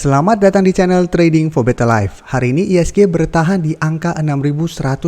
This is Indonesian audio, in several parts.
Selamat datang di channel Trading for Better Life. Hari ini ISG bertahan di angka 6.109.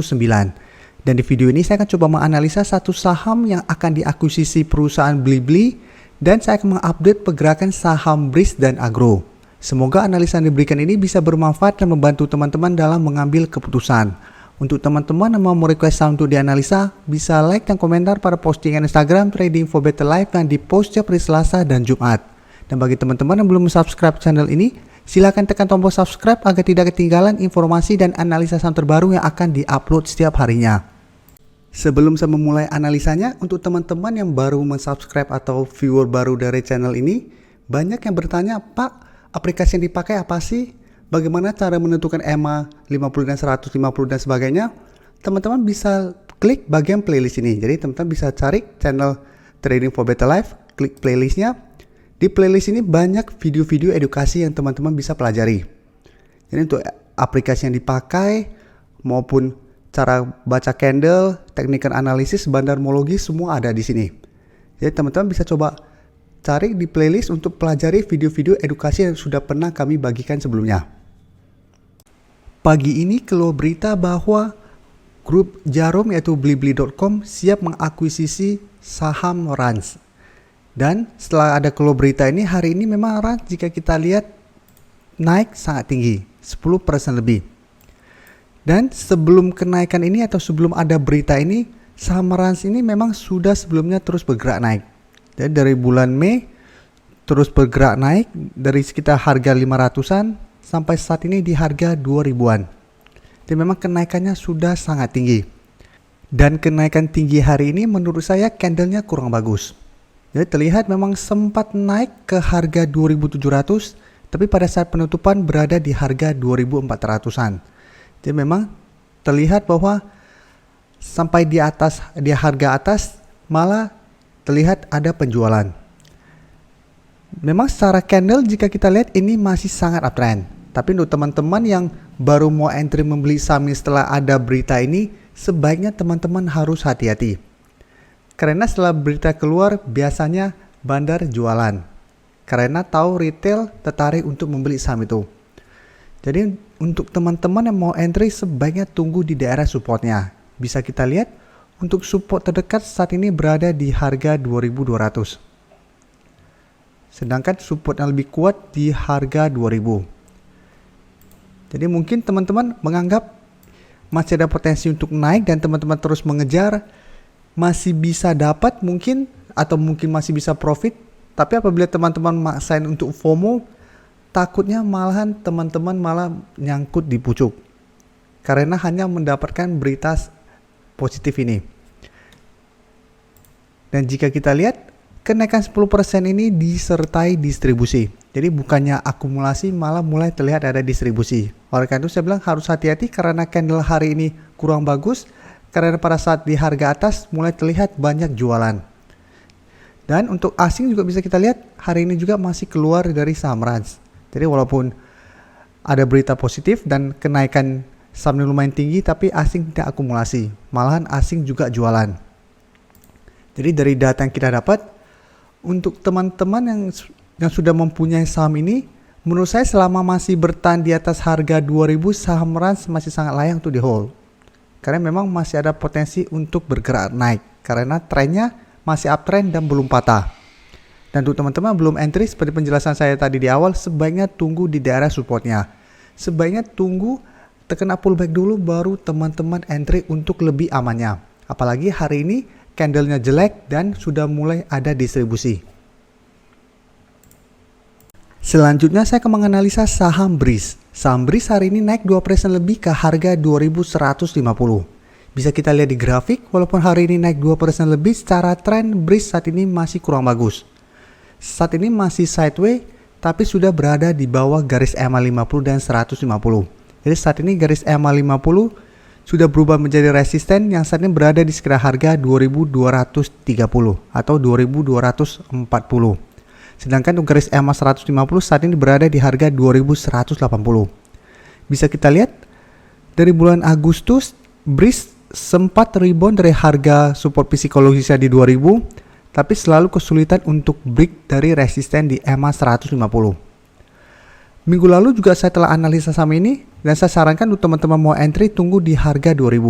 Dan di video ini saya akan coba menganalisa satu saham yang akan diakuisisi perusahaan Blibli, dan saya akan mengupdate pergerakan saham BRIS dan Agro. Semoga analisa yang diberikan ini bisa bermanfaat dan membantu teman-teman dalam mengambil keputusan. Untuk teman-teman yang mau request saham untuk dianalisa, bisa like dan komentar pada postingan Instagram Trading for Better Life yang dipost setiap hari Selasa dan Jumat. Dan bagi teman-teman yang belum subscribe channel ini, silakan tekan tombol subscribe agar tidak ketinggalan informasi dan analisa saham terbaru yang akan diupload setiap harinya. Sebelum saya memulai analisanya, untuk teman-teman yang baru subscribe atau viewer baru dari channel ini, banyak yang bertanya, Pak, aplikasi yang dipakai apa sih? Bagaimana cara menentukan EMA 50 dan 150 dan sebagainya? Teman-teman bisa klik bagian playlist ini. Jadi teman-teman bisa cari channel Trading for Better Life, klik playlistnya. Di playlist ini banyak video-video edukasi yang teman-teman bisa pelajari. Jadi untuk aplikasi yang dipakai maupun cara baca candle, teknikal analisis, bandarmologi, semua ada di sini. Jadi teman-teman bisa coba cari di playlist untuk pelajari video-video edukasi yang sudah pernah kami bagikan sebelumnya. Pagi ini keluar berita bahwa grup Jarum yaitu Blibli.com siap mengakuisisi saham Rans. Dan setelah ada keluar berita ini, hari ini memang Rans jika kita lihat naik sangat tinggi, 10% lebih. Dan sebelum kenaikan ini atau sebelum ada berita ini, saham Rans ini memang sudah sebelumnya terus bergerak naik. Jadi dari bulan Mei terus bergerak naik dari sekitar harga 500-an sampai saat ini di harga 2000-an. Jadi memang kenaikannya sudah sangat tinggi. Dan kenaikan tinggi hari ini menurut saya candlenya kurang bagus. Jadi terlihat memang sempat naik ke harga 2.700, tapi pada saat penutupan berada di harga 2.400-an. Jadi memang terlihat bahwa sampai di harga atas malah terlihat ada penjualan. Memang secara candle jika kita lihat ini masih sangat uptrend. Tapi untuk teman-teman yang baru mau entry membeli saham setelah ada berita ini, sebaiknya teman-teman harus hati-hati. Karena setelah berita keluar biasanya bandar jualan. Karena tahu retail tertarik untuk membeli saham itu. Jadi untuk teman-teman yang mau entry sebaiknya tunggu di daerah supportnya. Bisa kita lihat untuk support terdekat saat ini berada di harga 2.200. Sedangkan support yang lebih kuat di harga 2.000. Jadi mungkin teman-teman menganggap masih ada potensi untuk naik dan teman-teman terus mengejar, masih bisa dapat mungkin atau mungkin masih bisa profit. Tapi apabila teman-teman maksain untuk FOMO, takutnya malahan teman-teman malah nyangkut di pucuk karena hanya mendapatkan berita positif ini. Dan jika kita lihat kenaikan 10% ini disertai distribusi. Jadi bukannya akumulasi, malah mulai terlihat ada distribusi. Oleh karena itu saya bilang harus hati-hati karena candle hari ini kurang bagus. Karena pada saat di harga atas mulai terlihat banyak jualan. Dan untuk asing juga bisa kita lihat hari ini juga masih keluar dari saham Rans. Jadi walaupun ada berita positif dan kenaikan saham lumayan tinggi, tapi asing tidak akumulasi. Malahan asing juga jualan. Jadi dari data yang kita dapat, untuk teman-teman yang sudah mempunyai saham ini, menurut saya selama masih bertahan di atas harga 2.000, saham Rans masih sangat layak untuk di hold. Karena memang masih ada potensi untuk bergerak naik. Karena trennya masih uptrend dan belum patah. Dan untuk teman-teman belum entry, seperti penjelasan saya tadi di awal, sebaiknya tunggu di daerah supportnya. Sebaiknya tunggu terkena pullback dulu baru teman-teman entry untuk lebih amannya. Apalagi hari ini candlenya jelek dan sudah mulai ada distribusi. Selanjutnya saya akan menganalisa saham BRIS. Saham BRIS hari ini naik 2% lebih ke harga 2.150. Bisa kita lihat di grafik, walaupun hari ini naik 2% lebih, secara tren BRIS saat ini masih kurang bagus. Saat ini masih sideways, tapi sudah berada di bawah garis EMA 50 dan 150. Jadi saat ini garis EMA 50 sudah berubah menjadi resisten yang saat ini berada di sekitar harga 2.230 atau 2.240. Sedangkan untuk garis EMA 150 saat ini berada di harga 2.180. Bisa kita lihat dari bulan Agustus BRIS sempat rebound dari harga support psikologisnya di 2.000, tapi selalu kesulitan untuk break dari resisten di EMA 150. Minggu lalu juga saya telah analisa saham ini dan saya sarankan untuk teman-teman mau entry tunggu di harga 2000.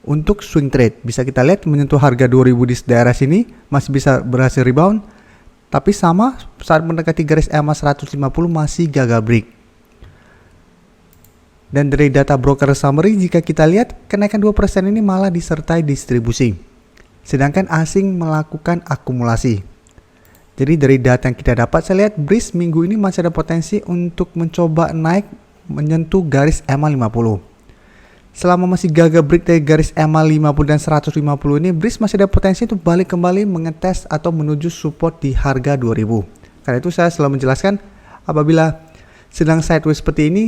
Untuk swing trade bisa kita lihat menyentuh harga 2000 di daerah sini masih bisa berhasil rebound, tapi sama saat mendekati garis EMA 150 masih gagal break. Dan dari data broker summary jika kita lihat kenaikan 2% ini malah disertai distribusi, sedangkan asing melakukan akumulasi. Jadi dari data yang kita dapat, saya lihat BRIS minggu ini masih ada potensi untuk mencoba naik menyentuh garis EMA 50. Selama masih gagal break dari garis EMA 50 dan 150 ini, BRIS masih ada potensi untuk balik kembali mengetes atau menuju support di harga 2000. Karena itu saya selalu menjelaskan apabila sedang sideways seperti ini,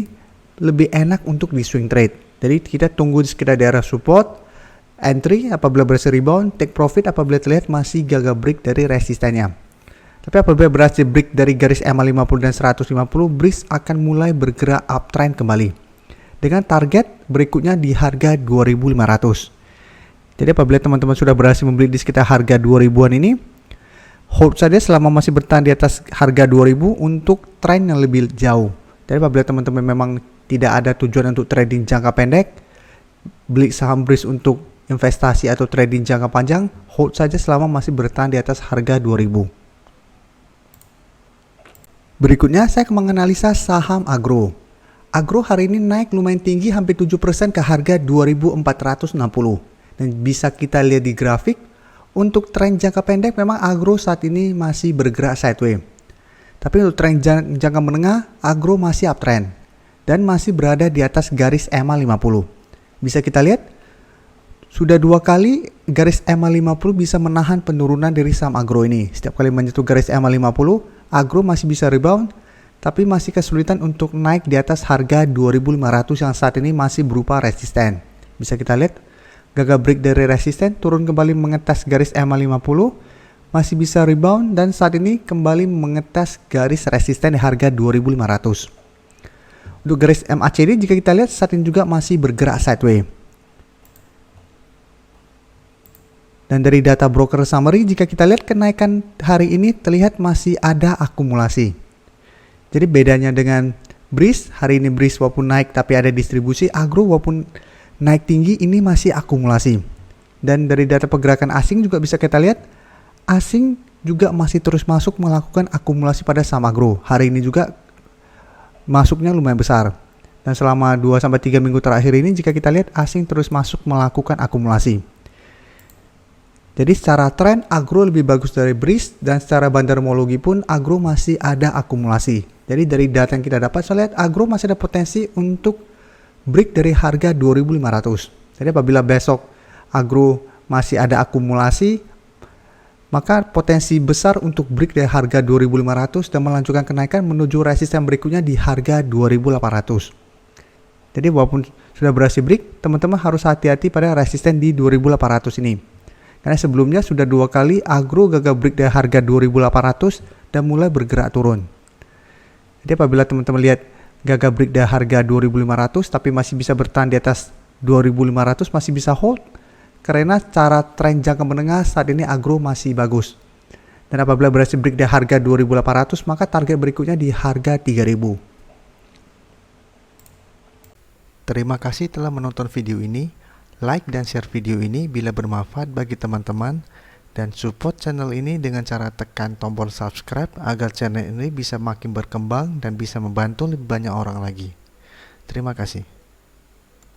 lebih enak untuk di swing trade. Jadi kita tunggu di sekitar daerah support, entry apabila berhasil rebound, take profit apabila terlihat masih gagal break dari resistennya. Tapi apabila berhasil break dari garis EMA 50 dan 150, BRIS akan mulai bergerak uptrend kembali dengan target berikutnya di harga 2500. Jadi apabila teman-teman sudah berhasil membeli di sekitar harga 2000-an ini, hold saja selama masih bertahan di atas harga 2000 untuk trend yang lebih jauh. Jadi apabila teman-teman memang tidak ada tujuan untuk trading jangka pendek, beli saham BRIS untuk investasi atau trading jangka panjang, hold saja selama masih bertahan di atas harga 2000. Berikutnya saya akan menganalisa saham agro. Agro hari ini naik lumayan tinggi hampir 7% ke harga 2460. Dan bisa kita lihat di grafik, untuk tren jangka pendek memang agro saat ini masih bergerak sideways. Tapi untuk tren jangka menengah, agro masih uptrend dan masih berada di atas garis EMA 50. Bisa kita lihat, sudah 2 kali garis EMA 50 bisa menahan penurunan dari saham agro ini. Setiap kali menyentuh garis EMA 50, agro masih bisa rebound, tapi masih kesulitan untuk naik di atas harga 2500 yang saat ini masih berupa resisten. Bisa kita lihat, gagal break dari resisten, turun kembali mengetes garis EMA 50, masih bisa rebound dan saat ini kembali mengetes garis resisten di harga 2500. Untuk garis MACD jika kita lihat saat ini juga masih bergerak sideways. Dan dari data broker summary jika kita lihat kenaikan hari ini terlihat masih ada akumulasi. Jadi bedanya dengan BRIS, hari ini BRIS walaupun naik tapi ada distribusi, agro walaupun naik tinggi ini masih akumulasi. Dan dari data pergerakan asing juga bisa kita lihat, asing juga masih terus masuk melakukan akumulasi pada saham agro. Hari ini juga masuknya lumayan besar. Dan selama 2-3 minggu terakhir ini jika kita lihat asing terus masuk melakukan akumulasi. Jadi secara tren agro lebih bagus dari BRIS dan secara bandarmologi pun agro masih ada akumulasi. Jadi dari data yang kita dapat saya lihat agro masih ada potensi untuk break dari harga 2500. Jadi apabila besok agro masih ada akumulasi, maka potensi besar untuk break dari harga 2500 dan melanjutkan kenaikan menuju resisten berikutnya di harga 2800. Jadi walaupun sudah berhasil break, teman-teman harus hati-hati pada resisten di 2800 ini. Karena sebelumnya sudah 2 kali agro gagal break dari harga 2800 dan mulai bergerak turun. Jadi apabila teman-teman lihat gagal break dari harga 2500 tapi masih bisa bertahan di atas 2500 masih bisa hold. Karena cara tren jangka menengah saat ini agro masih bagus. Dan apabila berhasil break dari harga 2800 maka target berikutnya di harga 3000. Terima kasih telah menonton video ini. Like dan share video ini bila bermanfaat bagi teman-teman dan support channel ini dengan cara tekan tombol subscribe agar channel ini bisa makin berkembang dan bisa membantu lebih banyak orang lagi. Terima kasih.